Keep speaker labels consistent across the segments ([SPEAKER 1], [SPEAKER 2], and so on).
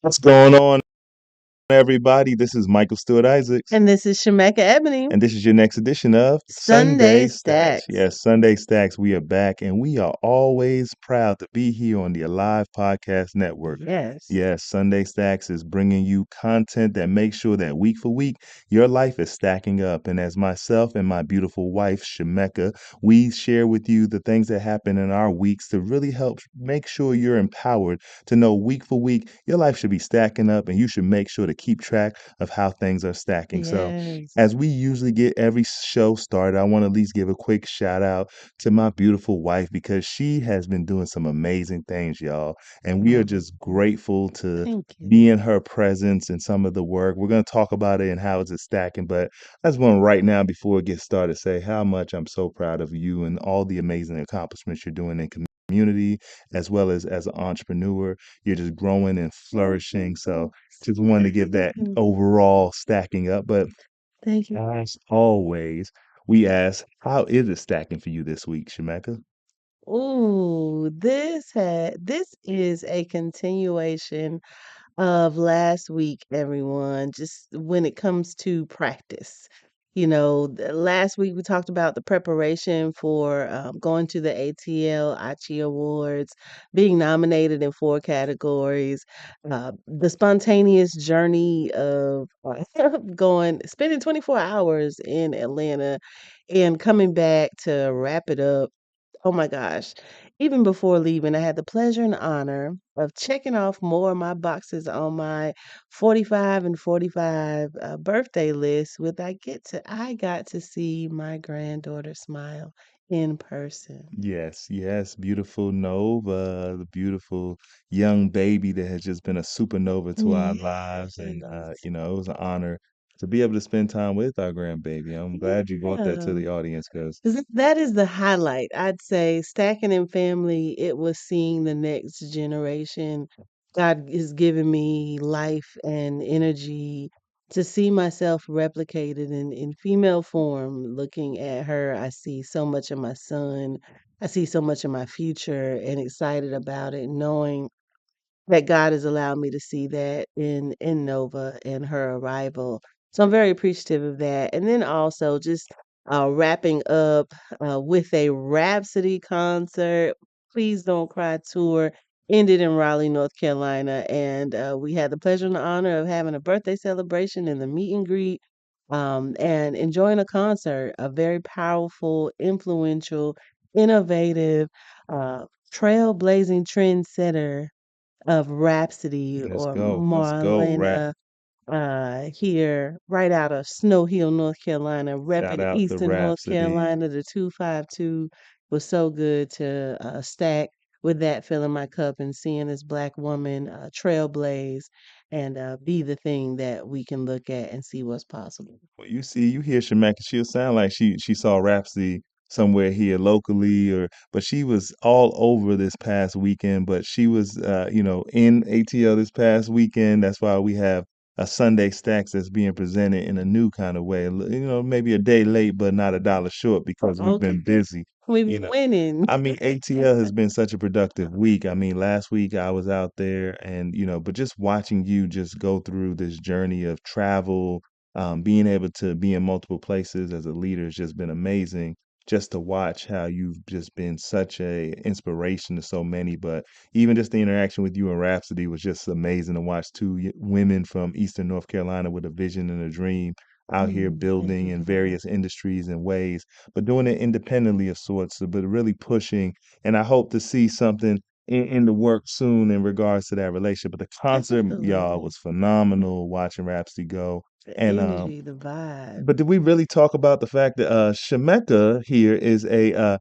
[SPEAKER 1] What's going on, everybody? This is Michael Stewart Isaacs,
[SPEAKER 2] And this is Shemekka Ebony.
[SPEAKER 1] and this is your next edition of
[SPEAKER 2] Sunday
[SPEAKER 1] Sunday Stacks.
[SPEAKER 2] Stacks.
[SPEAKER 1] Yes, Sunday Stacks, we are back, and we are always proud to be here on the Alive Podcast Network.
[SPEAKER 2] Yes.
[SPEAKER 1] Yes, Sunday Stacks is bringing you content that makes sure that week for week, your life is stacking up. And as myself and my beautiful wife, Shemekka, we share with you the things that happen in our weeks to really help make sure you're empowered to know week for week, your life should be stacking up and you should make sure to keep track of how things are stacking. So,
[SPEAKER 2] Yes.
[SPEAKER 1] as we usually get every show started, I want to at least give a quick shout out to my beautiful wife because she has been doing some amazing things, y'all. And we are
[SPEAKER 2] Oh,
[SPEAKER 1] just grateful to
[SPEAKER 2] thank you.
[SPEAKER 1] be in her presence and some of the work. We're going to talk about it and how it's stacking, but I just want to right now, before it gets started, say how much I'm so proud of you and all the amazing accomplishments you're doing in community as well as an entrepreneur. You're just growing and flourishing. So just wanted to give that overall stacking up. But
[SPEAKER 2] Thank you.
[SPEAKER 1] as always, we ask, how is it stacking for you this week, Shemekka?
[SPEAKER 2] Ooh, this is a continuation of last week, everyone, just when it comes to practice. Last week we talked about the preparation for going to the ATL ACHI Awards, being nominated in 4 categories, the spontaneous journey of spending 24 hours in Atlanta and coming back to wrap it up. Oh my gosh. Even before leaving, I had the pleasure and honor of checking off more of my boxes on my 45 and 45 birthday list with I got to see my granddaughter smile in person.
[SPEAKER 1] Yes, yes, beautiful Nova, the beautiful young baby that has just been a supernova to our lives. And,
[SPEAKER 2] Yes.
[SPEAKER 1] it was an honor to be able to spend time with our grandbaby. I'm glad you brought that to
[SPEAKER 2] Yeah.
[SPEAKER 1] the audience because,
[SPEAKER 2] That is the highlight. I'd say stacking in family, it was seeing the next generation. God has given me life and energy to see myself replicated in female form. Looking at her, I see so much of my son. I see so much of my future and excited about it, knowing that God has allowed me to see that in Nova and her arrival. So I'm very appreciative of that. And then also just wrapping up with a Rhapsody concert. Please Don't Cry tour ended in Raleigh, North Carolina, and we had the pleasure and the honor of having a birthday celebration and the meet and greet. And enjoying a concert, a very powerful, influential, innovative, uh, trailblazing trendsetter of Rhapsody
[SPEAKER 1] let's
[SPEAKER 2] or
[SPEAKER 1] go, let's go, rap.
[SPEAKER 2] Marlena here right out of Snow Hill, North Carolina,
[SPEAKER 1] Shout
[SPEAKER 2] repping
[SPEAKER 1] out to
[SPEAKER 2] Eastern North
[SPEAKER 1] Rhapsody.
[SPEAKER 2] Carolina. The 252 was so good to stack with that filling my cup and seeing this black woman trailblaze and be the thing that we can look at and see what's possible.
[SPEAKER 1] Well, you hear Shemekka, she'll sound like she saw Rhapsody somewhere here locally, but she was all over this past weekend. But she was, in ATL this past weekend. That's why we have a Sunday Stacks that's being presented in a new kind of way. Maybe a day late, but not a dollar short because we've
[SPEAKER 2] Okay,
[SPEAKER 1] been busy.
[SPEAKER 2] we've
[SPEAKER 1] You
[SPEAKER 2] been
[SPEAKER 1] know,
[SPEAKER 2] winning.
[SPEAKER 1] I mean, ATL has been such a productive week. I mean, last week I was out there and, but just watching you just go through this journey of travel, being able to be in multiple places as a leader has just been amazing. Just to watch how you've just been such a inspiration to so many, but even just the interaction with you and Rhapsody was just amazing to watch two women from Eastern North Carolina with a vision and a dream out here
[SPEAKER 2] Thank
[SPEAKER 1] building
[SPEAKER 2] you
[SPEAKER 1] in
[SPEAKER 2] for that.
[SPEAKER 1] various industries and ways, but doing it independently of sorts, but really pushing. And I hope to see something in the work soon in regards to that relationship. But the concert, y'all,
[SPEAKER 2] Absolutely.
[SPEAKER 1] was phenomenal watching Rhapsody go.
[SPEAKER 2] The
[SPEAKER 1] And
[SPEAKER 2] energy, the vibe.
[SPEAKER 1] but did we really talk about the fact that Shemekka here is a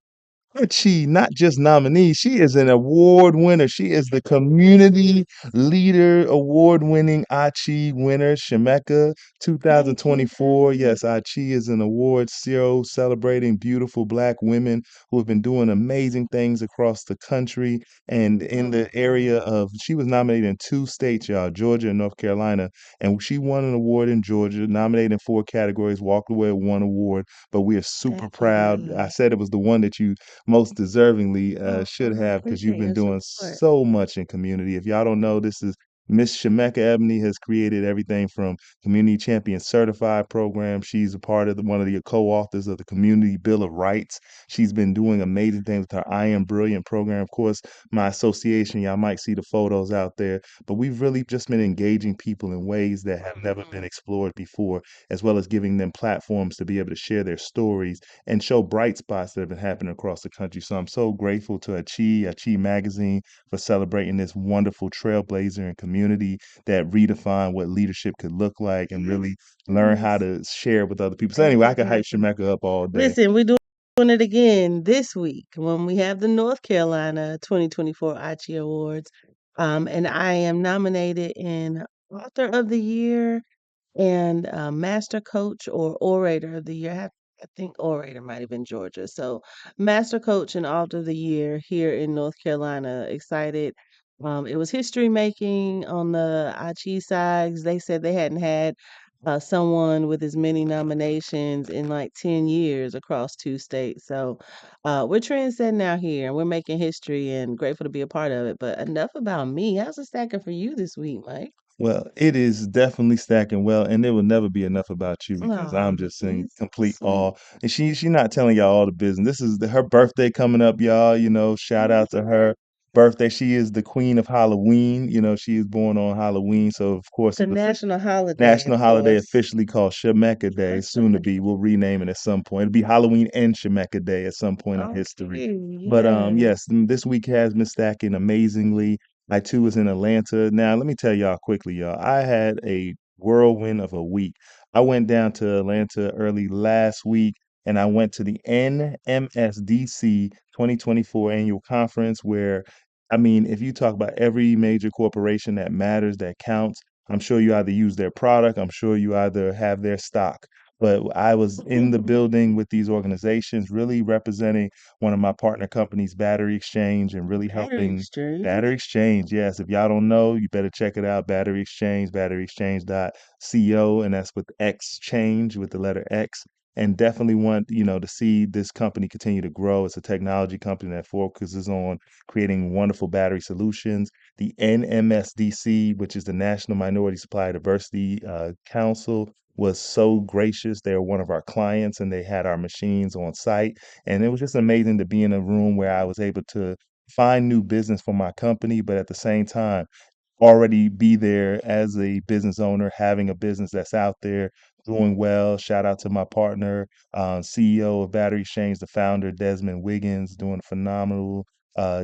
[SPEAKER 1] and she not just nominee, she is an award winner. She is the Community Leader Award-winning ACHI winner, Shemekka
[SPEAKER 2] Thank you.
[SPEAKER 1] 2024. Yes, ACHI is an award show celebrating beautiful Black women who have been doing amazing things across the country and in the area of. She was nominated in 2 states, y'all, Georgia and North Carolina, and she won an award in Georgia, nominated in 4 categories, walked away with 1 award. But we are super
[SPEAKER 2] Thank you,
[SPEAKER 1] proud. I
[SPEAKER 2] God.
[SPEAKER 1] said it was the one that you most deservingly
[SPEAKER 2] Oh,
[SPEAKER 1] should
[SPEAKER 2] I
[SPEAKER 1] have because you've
[SPEAKER 2] appreciate
[SPEAKER 1] been
[SPEAKER 2] your
[SPEAKER 1] doing
[SPEAKER 2] support.
[SPEAKER 1] so much in community. If y'all don't know, this is Miss Shemekka Ebony has created everything from Community Champion Certified program. She's a part of one of the co-authors of the Community Bill of Rights. She's been doing amazing things with her I Am Brilliant program. Of course, my association, y'all might see the photos out there, but we've really just been engaging people in ways that have never been explored before, as well as giving them platforms to be able to share their stories and show bright spots that have been happening across the country. So I'm so grateful to ACHI Magazine for celebrating this wonderful trailblazer and community that redefine what leadership could look like and really learn how
[SPEAKER 2] Yes.
[SPEAKER 1] to share with other people. So anyway, I could hype Shemekka up all day.
[SPEAKER 2] Listen, we're doing it again this week when we have the North Carolina 2024 ACHI Awards. And I am nominated in Author of the Year and Master Coach or Orator of the Year. I think Orator might have been Georgia. So Master Coach and Author of the Year here in North Carolina. Excited. It was history making on the Achi sides. They said they hadn't had someone with as many nominations in like 10 years across two states. So we're trendsetting out here and we're making history and grateful to be a part of it. But enough about me. How's it stacking for you this week, Mike?
[SPEAKER 1] Well, it is definitely stacking well, and there will never be enough about you because I'm
[SPEAKER 2] Oh,
[SPEAKER 1] just in
[SPEAKER 2] he's so
[SPEAKER 1] complete awe.
[SPEAKER 2] sweet.
[SPEAKER 1] And she not telling y'all all the business. This is her birthday coming up, y'all. Shout out to her birthday. She is the queen of Halloween. She is born on Halloween, so of course
[SPEAKER 2] The
[SPEAKER 1] it's a
[SPEAKER 2] national holiday,
[SPEAKER 1] national
[SPEAKER 2] of
[SPEAKER 1] holiday
[SPEAKER 2] course.
[SPEAKER 1] officially called Shemekka Day, soon to be. We'll rename it at some point. It'll be Halloween and Shemekka Day at some point in history.
[SPEAKER 2] Okay,
[SPEAKER 1] But
[SPEAKER 2] yes.
[SPEAKER 1] yes, this week has been stacking amazingly. I too was in Atlanta. Now, let me tell y'all quickly, y'all. I had a whirlwind of a week. I went down to Atlanta early last week and I went to the NMSDC 2024 Annual Conference where I mean, if you talk about every major corporation that matters, that counts, I'm sure you either use their product, I'm sure you either have their stock. But I was in the building with these organizations, really representing one of my partner companies, Battery Exchange, and really
[SPEAKER 2] Battery
[SPEAKER 1] helping Battery
[SPEAKER 2] exchange.
[SPEAKER 1] Exchange. Yes, if y'all don't know, you better check it out. Battery Exchange, batteryexchange.co, and that's with X change with the letter X. And definitely want, to see this company continue to grow. It's a technology company that focuses on creating wonderful battery solutions. The NMSDC, which is the National Minority Supplier Diversity Council, was so gracious. They were one of our clients and they had our machines on site. And it was just amazing to be in a room where I was able to find new business for my company, but at the same time, already be there as a business owner, having a business that's out there doing well. Shout out to my partner, CEO of Battery Exchange, the founder, Desmond Wiggins, doing a phenomenal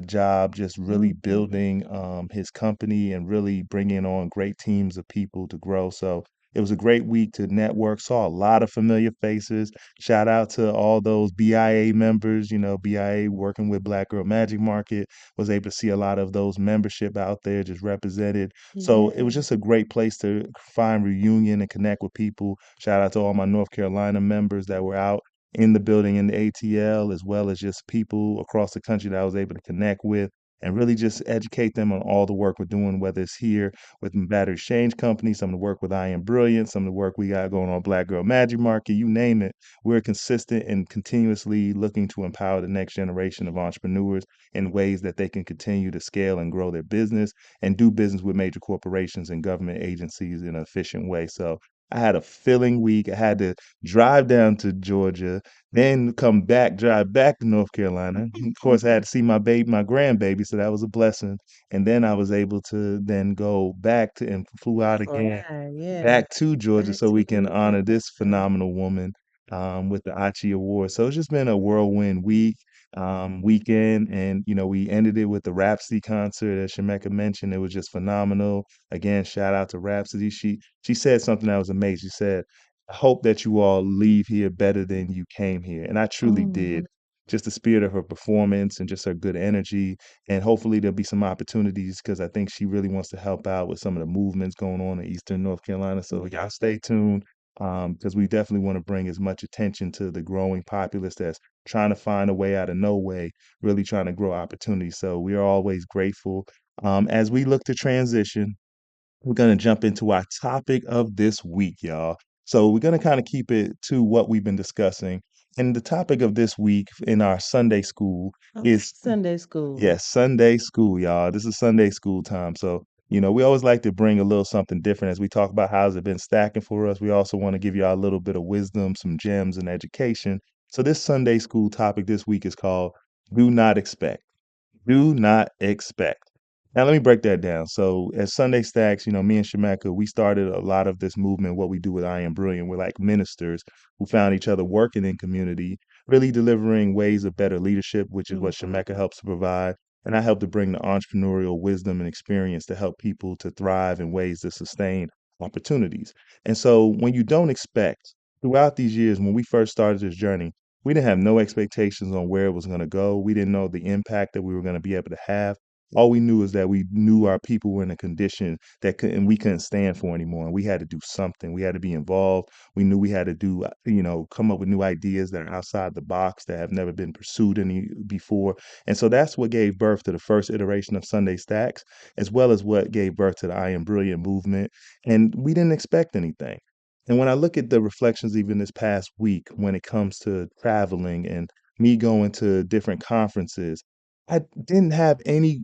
[SPEAKER 1] job, just really
[SPEAKER 2] Mhm.
[SPEAKER 1] building his company and really bringing on great teams of people to grow. So it was a great week to network, saw a lot of familiar faces. Shout out to all those BIA members, BIA working with Black Girl Magic Market was able to see a lot of those membership out there just represented. So it was
[SPEAKER 2] Yeah.
[SPEAKER 1] just a great place to find reunion and connect with people. Shout out to all my North Carolina members that were out in the building in the ATL, as well as just people across the country that I was able to connect with and really just educate them on all the work we're doing, whether it's here with the Battery Exchange Company, some of the work with I Am Brilliant, some of the work we got going on Black Girl Magic Market, you name it. We're consistent and continuously looking to empower the next generation of entrepreneurs in ways that they can continue to scale and grow their business and do business with major corporations and government agencies in an efficient way. So I had a filling week. I had to drive down to Georgia, then drive back to North Carolina. Of course, I had to see my grandbaby, so that was a blessing. And then I was able to then go back to and flew out again
[SPEAKER 2] Fly, yeah.
[SPEAKER 1] back to Georgia
[SPEAKER 2] Back
[SPEAKER 1] so
[SPEAKER 2] to
[SPEAKER 1] we can
[SPEAKER 2] Georgia.
[SPEAKER 1] honor this phenomenal woman with the ACHI Award. So it's just been a whirlwind weekend, and we ended it with the Rhapsody concert, as Shemekka mentioned. It was just phenomenal. Again, shout out to Rhapsody. She said something that was amazing. She said, "I hope that you all leave here better than you came here," and I truly
[SPEAKER 2] Mhm.
[SPEAKER 1] did. Just the spirit of her performance and just her good energy, and hopefully there'll be some opportunities because I think she really wants to help out with some of the movements going on in Eastern North Carolina. So y'all stay tuned because we definitely want to bring as much attention to the growing populace that's trying to find a way out of no way, really trying to grow opportunities. So we are always grateful. As we look to transition, we're going to jump into our topic of this week, y'all. So we're going to kind of keep it to what we've been discussing. And the topic of this week in our Sunday school
[SPEAKER 2] Okay,
[SPEAKER 1] is
[SPEAKER 2] Sunday school.
[SPEAKER 1] yes, Sunday school, y'all. This is Sunday school time. So We always like to bring a little something different as we talk about how's it been stacking for us. We also want to give you all a little bit of wisdom, some gems and education. So this Sunday school topic this week is called Do Not Expect. Do not expect. Now, let me break that down. So, as Sunday Stacks, me and Shemekka, we started a lot of this movement. What we do with I Am Brilliant, we're like ministers who found each other working in community, really delivering ways of better leadership, which is what Shemekka helps to provide. And I help to bring the entrepreneurial wisdom and experience to help people to thrive in ways to sustain opportunities. And so, when you don't expect, throughout these years, when we first started this journey, we didn't have no expectations on where it was going to go. We didn't know the impact that we were going to be able to have. All we knew is that we knew our people were in a condition that and we couldn't stand for anymore. And we had to do something. We had to be involved. We knew we had to do, come up with new ideas that are outside the box that have never been pursued any before. And so that's what gave birth to the first iteration of Sunday Stacks, as well as what gave birth to the I Am Brilliant movement. And we didn't expect anything. And when I look at the reflections even this past week, when it comes to traveling and me going to different conferences, I didn't have any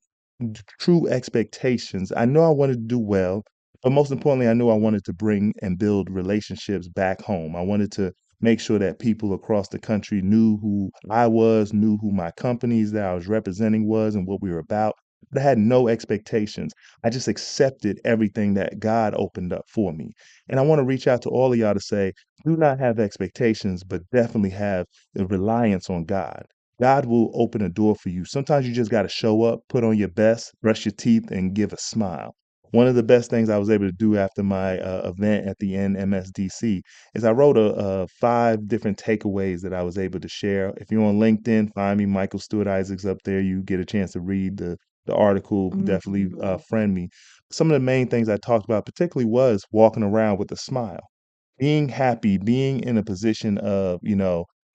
[SPEAKER 1] true expectations. I know I wanted to do well, but most importantly, I knew I wanted to bring and build relationships back home. I wanted to make sure that people across the country knew who I was, knew who my companies that I was representing was and what we were about. But I had no expectations. I just accepted everything that God opened up for me. And I want to reach out to all of y'all to say, do not have expectations, but definitely have the reliance on God. God will open a door for you. Sometimes you just got to show up, put on your best, brush your teeth, and give a smile. One of the best things I was able to do after my event at the NMSDC is I wrote five different takeaways that I was able to share. If you're on LinkedIn, find me, Michael Stewart Isaacs up there. You get a chance to read the article. Definitely
[SPEAKER 2] Mhm.
[SPEAKER 1] friend me. Some of the main things I talked about, particularly, was walking around with a smile, being happy, being in a position of,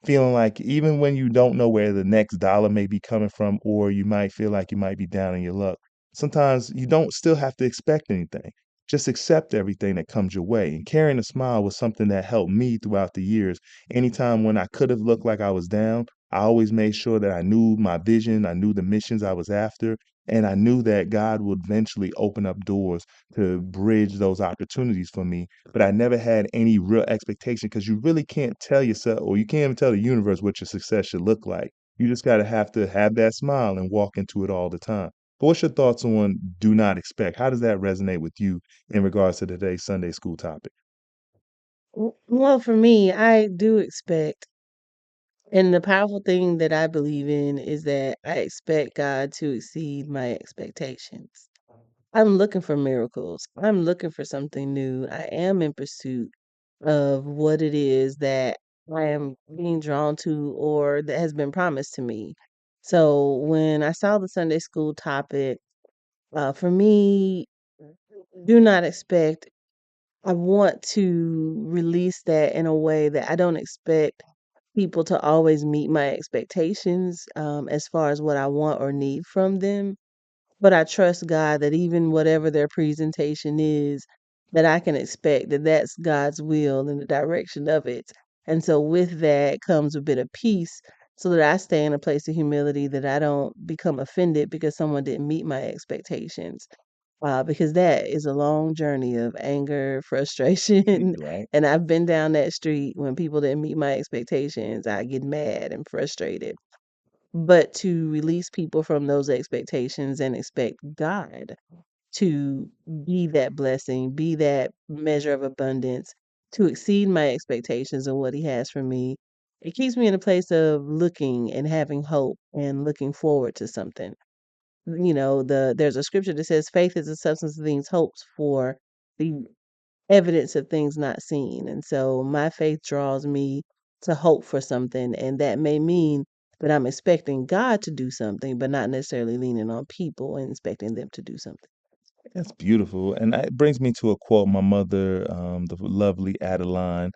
[SPEAKER 1] feeling like even when you don't know where the next dollar may be coming from, or you might feel like you might be down in your luck, sometimes you don't still have to expect anything. Just accept everything that comes your way. And carrying a smile was something that helped me throughout the years. Anytime when I could have looked like I was down, I always made sure that I knew my vision, I knew the missions I was after, and I knew that God would eventually open up doors to bridge those opportunities for me, but I never had any real expectation because you really can't tell yourself or you can't even tell the universe what your success should look like. You just got to have that smile and walk into it all the time. But what's your thoughts on do not expect? How does that resonate with you in regards to today's Sunday school topic?
[SPEAKER 2] Well, for me, I do expect, and the powerful thing that I believe in is that I expect God to exceed my expectations. I'm looking for miracles. I'm looking for something new. I am in pursuit of what it is that I am being drawn to or that has been promised to me. So when I saw the Sunday school topic, for me, do not expect. I want to release that in a way that I don't expect people to always meet my expectations as far as what I want or need from them. But I trust God that even whatever their presentation is, that I can expect that that's God's will and the direction of it. And so with that comes a bit of peace so that I stay in a place of humility that I don't become offended because someone didn't meet my expectations. Because that is a long journey of anger, frustration,
[SPEAKER 1] Right.
[SPEAKER 2] and I've been down that street when people didn't meet my expectations. I get mad and frustrated. But to release people from those expectations and expect God to be that blessing, be that measure of abundance, to exceed my expectations and what He has for me, it keeps me in a place of looking and having hope and looking forward to something. There's a scripture that says faith is the substance of things hoped for, the evidence of things not seen. And so my faith draws me to hope for something. And that may mean that I'm expecting God to do something, but not necessarily leaning on people and expecting them to do something.
[SPEAKER 1] That's beautiful, and it brings me to a quote my mother, the lovely Adeline,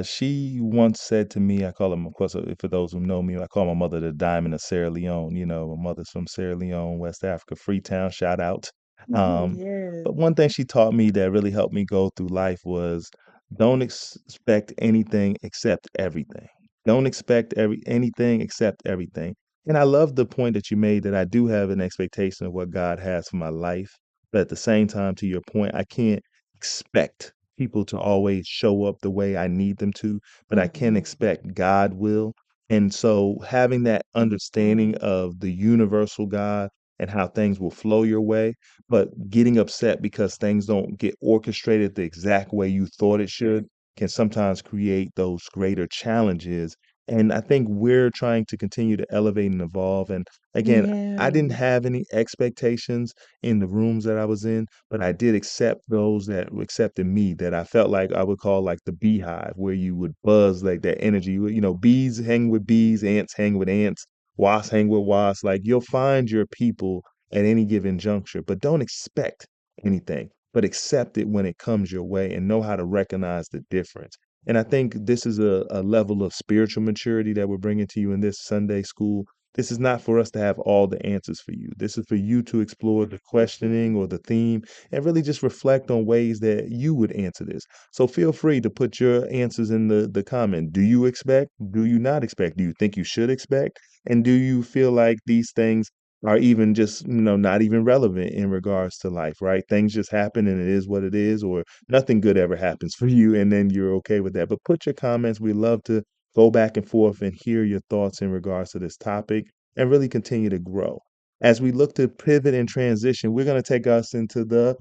[SPEAKER 1] she once said to me, I call her, of course, for those who know me, I call my mother the Diamond of Sierra Leone. My mother's from Sierra Leone, West Africa, Freetown, shout out. Um,
[SPEAKER 2] Yes.
[SPEAKER 1] but one thing she taught me that really helped me go through life was don't expect anything except everything. Don't expect anything except everything. And I love the point that you made that I do have an expectation of what God has for my life. But at the same time, to your point, I can't expect people to always show up the way I need them to, but I can
[SPEAKER 2] Mhm.
[SPEAKER 1] expect God will. And so having that understanding of the universal God and how things will flow your way, but getting upset because things don't get orchestrated the exact way you thought it should can sometimes create those greater challenges. And I think we're trying to continue to elevate and evolve. And again, I
[SPEAKER 2] Yeah.
[SPEAKER 1] didn't have any expectations in the rooms that I was in, but I did accept those that accepted me that I felt like I would call like the beehive, where you would buzz like that energy. Bees hang with bees, ants hang with ants, wasps hang with wasps. Like you'll find your people at any given juncture, but don't expect anything, but accept it when it comes your way and know how to recognize the difference. And I think this is a level of spiritual maturity that we're bringing to you in this Sunday school. This is not for us to have all the answers for you. This is for you to explore the questioning or the theme and really just reflect on ways that you would answer this. So feel free to put your answers in the comment. Do you expect? Do you not expect? Do you think you should expect? And do you feel like these things are even just, not even relevant in regards to life, right? Things just happen and it is what it is, or nothing good ever happens for you and then you're okay with that. But put your comments. We love to go back and forth and hear your thoughts in regards to this topic and really continue to grow. As we look to pivot and transition, we're going to take us into the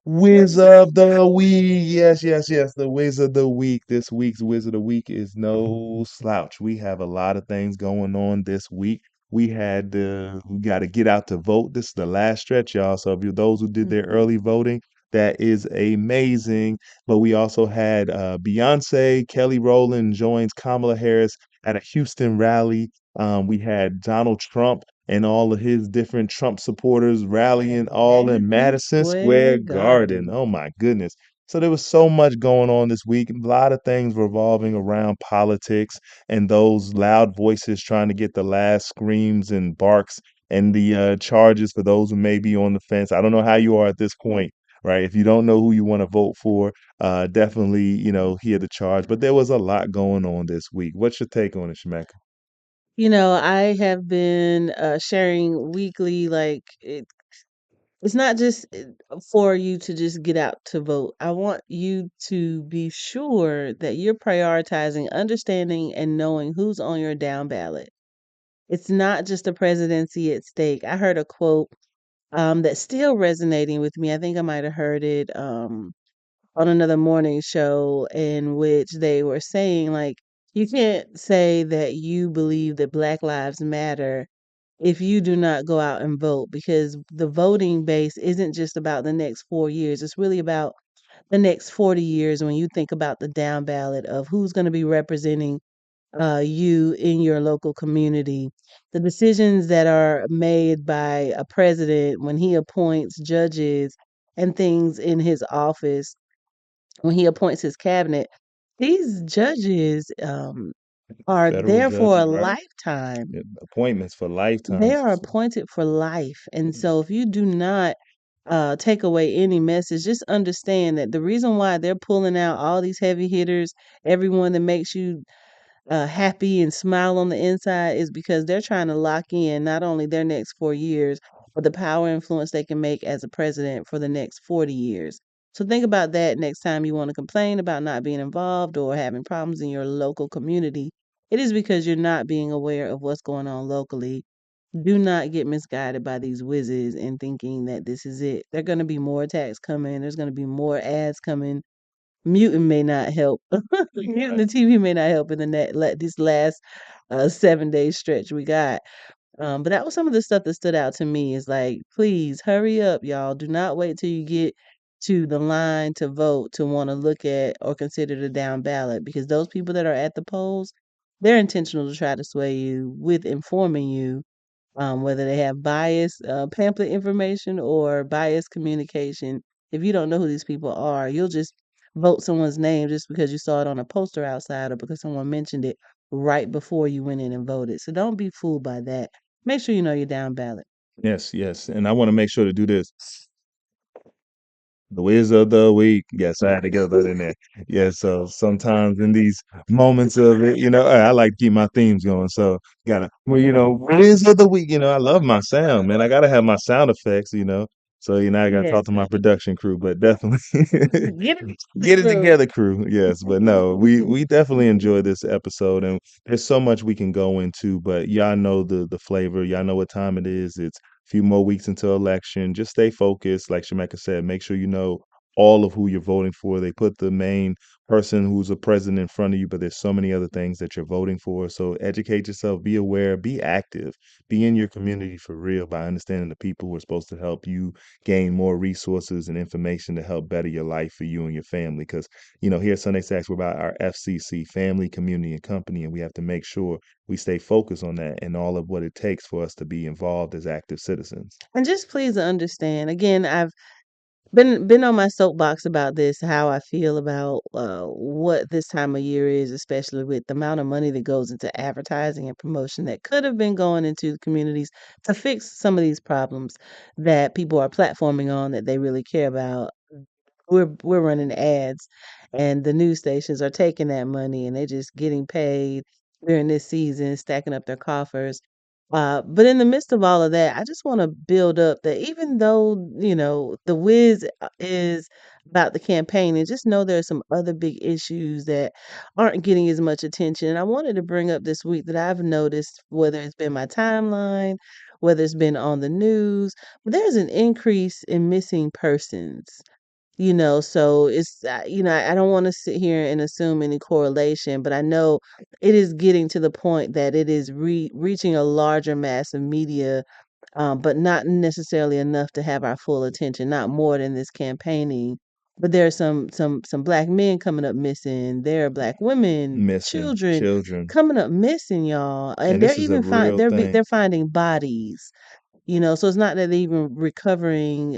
[SPEAKER 1] Whiz of the Week. Yes, yes, yes. The Whiz of the Week. This week's Whiz of the Week is no slouch. We have a lot of things going on this week. We got to get out to vote. This is the last stretch, y'all. So if you those who did their
[SPEAKER 2] Mhm.
[SPEAKER 1] early voting, that is amazing. But we also had Beyonce, Kelly Rowland joins Kamala Harris at a Houston rally. We had Donald Trump and all of his different Trump supporters rallying all in
[SPEAKER 2] Madison
[SPEAKER 1] Madison
[SPEAKER 2] Square
[SPEAKER 1] Square Garden.
[SPEAKER 2] Garden.
[SPEAKER 1] Oh my goodness. So there was so much going on this week. A lot of things revolving around politics and those loud voices trying to get the last screams and barks and the charges for those who may be on the fence. I don't know how you are at this point, right? If you don't know who you want to vote for, definitely, hear the charge. But there was a lot going on this week. What's your take on it, Shemekka?
[SPEAKER 2] I have been sharing weekly, like it's not just for you to just get out to vote. I want you to be sure that you're prioritizing understanding and knowing who's on your down ballot. It's not just the presidency at stake. I heard a quote that's still resonating with me. I think I might have heard it on another morning show in which they were saying, like, you can't say that you believe that Black Lives Matter if you do not go out and vote, because the voting base isn't just about the next 4 years. It's really about the next 40 years when you think about the down ballot of who's going to be representing you in your local community. The decisions that are made by a president when he appoints judges and things in his office, when he appoints his cabinet, these judges are
[SPEAKER 1] Federal
[SPEAKER 2] there for a
[SPEAKER 1] judges, right?
[SPEAKER 2] lifetime.
[SPEAKER 1] Yeah, appointments for
[SPEAKER 2] They
[SPEAKER 1] lifetimes.
[SPEAKER 2] are appointed for life. And so if you do not take away any message, just understand that the reason why they're pulling out all these heavy hitters, everyone that makes you happy and smile on the inside, is because they're trying to lock in not only their next 4 years, but the power and influence they can make as a president for the next 40 years. So think about that next time you want to complain about not being involved or having problems in your local community. It is because you're not being aware of what's going on locally. Do not get misguided by these whizzes and thinking that this is it. There are going to be more attacks coming. There's going to be more ads coming. Muting may not help. Muting
[SPEAKER 1] Right.
[SPEAKER 2] the TV may not help in the this last 7 day stretch we got. But that was some of the stuff that stood out to me. Is like, please hurry up, y'all. Do not wait till you get to the line to vote to want to look at or consider the down ballot, because those people that are at the polls, they're intentional to try to sway you with informing you, whether they have biased pamphlet information or biased communication. If you don't know who these people are, you'll just vote someone's name just because you saw it on a poster outside or because someone mentioned it right before you went in and voted. So don't be fooled by that. Make sure you know your down ballot.
[SPEAKER 1] Yes, yes. And I want to make sure to do this. The whiz of the week. Yes, I had to get that in there. Yeah, so sometimes in these moments of it, I like to keep my themes going. So whiz of the week, I love my sound, man. I gotta have my sound effects. So, you know, I gotta talk
[SPEAKER 2] Yes.
[SPEAKER 1] to my production crew, but definitely
[SPEAKER 2] Get it
[SPEAKER 1] get it
[SPEAKER 2] together.
[SPEAKER 1] together, crew. Yes, but no, we definitely enjoyed this episode, and there's so much we can go into, but y'all know the flavor. Y'all know what time it is. It's a few more weeks until election. Just stay focused. Like Shemekka said, make sure you know all of who you're voting for. They put the main person who's a president in front of you, but there's so many other things that you're voting for. So educate yourself, be aware, be active, be in your community for real by understanding the people who are supposed to help you gain more resources and information to help better your life for you and your family. Because, you know, here at Sunday Stacks, we're about our FCC, family, community, and company, and we have to make sure we stay focused on that and all of what it takes for us to be involved as active citizens.
[SPEAKER 2] And just please understand, again, I've been on my soapbox about this, how I feel about what this time of year is, especially with the amount of money that goes into advertising and promotion that could have been going into the communities to fix some of these problems that people are platforming on that they really care about. We're running ads, and the news stations are taking that money and they're just getting paid during this season, stacking up their coffers. But in the midst of all of that, I just want to build up that even though, the whiz is about the campaign, and just know there's some other big issues that aren't getting as much attention. And I wanted to bring up this week that I've noticed, whether it's been my timeline, whether it's been on the news, there's an increase in missing persons. So it's, I don't want to sit here and assume any correlation, but I know it is getting to the point that it is reaching a larger mass of media, but not necessarily enough to have our full attention, not more than this campaigning. But there are some black men coming up missing. There are black women,
[SPEAKER 1] Missing
[SPEAKER 2] children
[SPEAKER 1] children.
[SPEAKER 2] coming up missing, y'all, and
[SPEAKER 1] And
[SPEAKER 2] they're
[SPEAKER 1] this is a
[SPEAKER 2] even
[SPEAKER 1] real thing.
[SPEAKER 2] they're finding bodies. So it's not that they're even recovering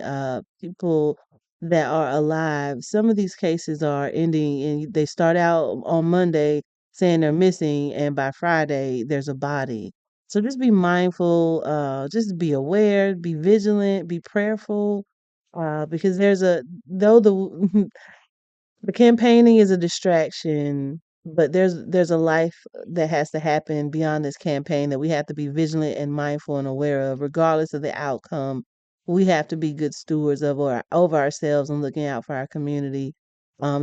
[SPEAKER 2] people that are alive. Some of these cases are ending, and they start out on Monday saying they're missing, and by Friday there's a body. So just be mindful, just be aware, be vigilant, be prayerful, because though the the campaigning is a distraction, but there's a life that has to happen beyond this campaign that we have to be vigilant and mindful and aware of, regardless of the outcome. We have to be good stewards of over ourselves and looking out for our community.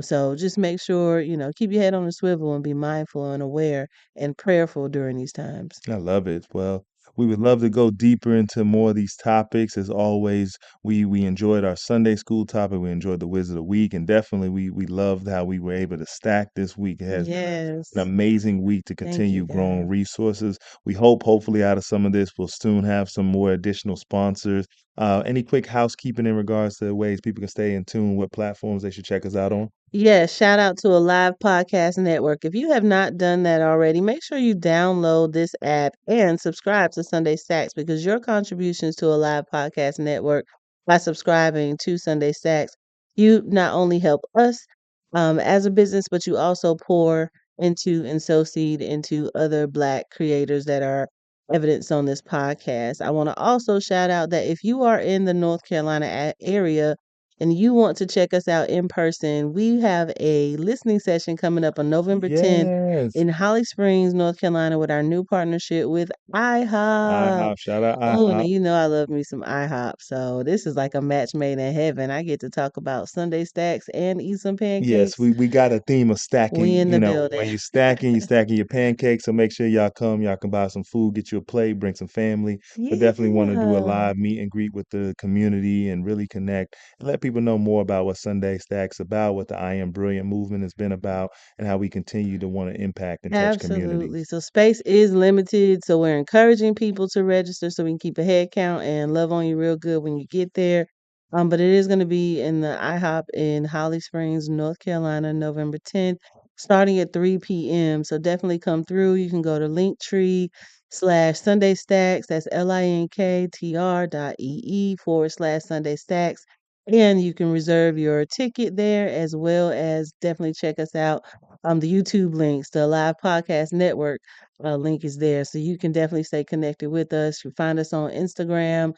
[SPEAKER 2] So just make sure, keep your head on the swivel and be mindful and aware and prayerful during these times.
[SPEAKER 1] I love it. Well, we would love to go deeper into more of these topics. As always, we enjoyed our Sunday school topic. We enjoyed the Wizard of the Week, and definitely we loved how we were able to stack this week. It has been an
[SPEAKER 2] Yes.
[SPEAKER 1] amazing week to
[SPEAKER 2] Thank you,
[SPEAKER 1] continue growing
[SPEAKER 2] God.
[SPEAKER 1] resources. We hope, hopefully, out of some of this, we'll soon have some more additional sponsors. Any quick housekeeping in regards to ways people can stay in tune, what platforms they should check us out on?
[SPEAKER 2] Yes, shout out to a live podcast network. If you have not done that already, make sure you download this app and subscribe to Sunday Stacks, because your contributions to a live podcast network by subscribing to Sunday Stacks, you not only help us as a business, but you also pour into and sow seed into other Black creators that are evidenced on this podcast. I want to also shout out that if you are in the North Carolina area, and you want to check us out in person, we have a listening session coming up on November 10th
[SPEAKER 1] Yes.
[SPEAKER 2] in Holly Springs, North Carolina, with our new partnership with IHOP.
[SPEAKER 1] IHOP. Shout out
[SPEAKER 2] Oh, and
[SPEAKER 1] IHOP.
[SPEAKER 2] I love me some IHOP. So this is like a match made in heaven. I get to talk about Sunday stacks and eat some
[SPEAKER 1] Yes,
[SPEAKER 2] pancakes.
[SPEAKER 1] we got a theme of
[SPEAKER 2] We
[SPEAKER 1] stacking.
[SPEAKER 2] in
[SPEAKER 1] You
[SPEAKER 2] the
[SPEAKER 1] know,
[SPEAKER 2] building.
[SPEAKER 1] when you're stacking your pancakes. So make sure y'all come. Y'all can buy some food, get you a plate, bring some family. But definitely want to do a
[SPEAKER 2] Yeah.
[SPEAKER 1] live meet and greet with the community and really connect and let people know more about what Sunday Stacks about, what the I Am Brilliant movement has been about, and how we continue to want to impact and touch
[SPEAKER 2] Absolutely.
[SPEAKER 1] communities.
[SPEAKER 2] So space is limited. So we're encouraging people to register so we can keep a head count and love on you real good when you get there. But it is going to be in the IHOP in Holly Springs, North Carolina, November 10th, starting at 3 p.m. So definitely come through. You can go to Linktree/Sunday Stacks. That's linktr.ee/Sunday Stacks. And you can reserve your ticket there, as well as definitely check us out, the YouTube links, the live podcast network link is there. So you can definitely stay connected with us. You find us on Instagram.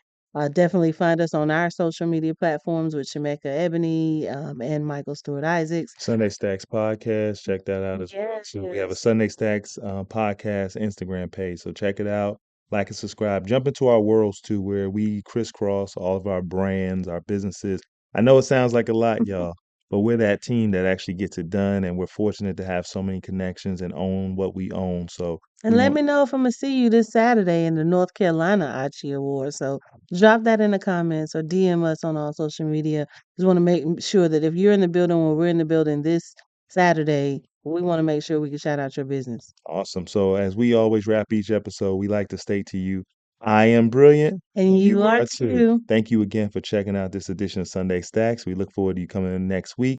[SPEAKER 2] Definitely find us on our social media platforms with Shemekka Ebony and Michael Stewart Isaacs.
[SPEAKER 1] Sunday Stacks podcast, check that out as well too. We have a
[SPEAKER 2] Yes.
[SPEAKER 1] Sunday Stacks podcast Instagram page, so check it out. like and subscribe. Jump into our worlds too, where we crisscross all of our brands, our businesses. I know it sounds like a lot, y'all, but we're that team that actually gets it done, and we're fortunate to have so many connections and own what we own. So
[SPEAKER 2] And
[SPEAKER 1] we
[SPEAKER 2] let
[SPEAKER 1] want
[SPEAKER 2] me know if I'm gonna see you this Saturday in the North Carolina ACHI Award. So drop that in the comments or DM us on all social media. Just want to make sure that if you're in the building or we're in the building this Saturday, we want to make sure we can shout out your business.
[SPEAKER 1] awesome. So as we always wrap each episode, we like to state to you, I am brilliant.
[SPEAKER 2] And you
[SPEAKER 1] You
[SPEAKER 2] are
[SPEAKER 1] are too.
[SPEAKER 2] too.
[SPEAKER 1] Thank you again for checking out this edition of Sunday Stacks. We look forward to you coming in next week.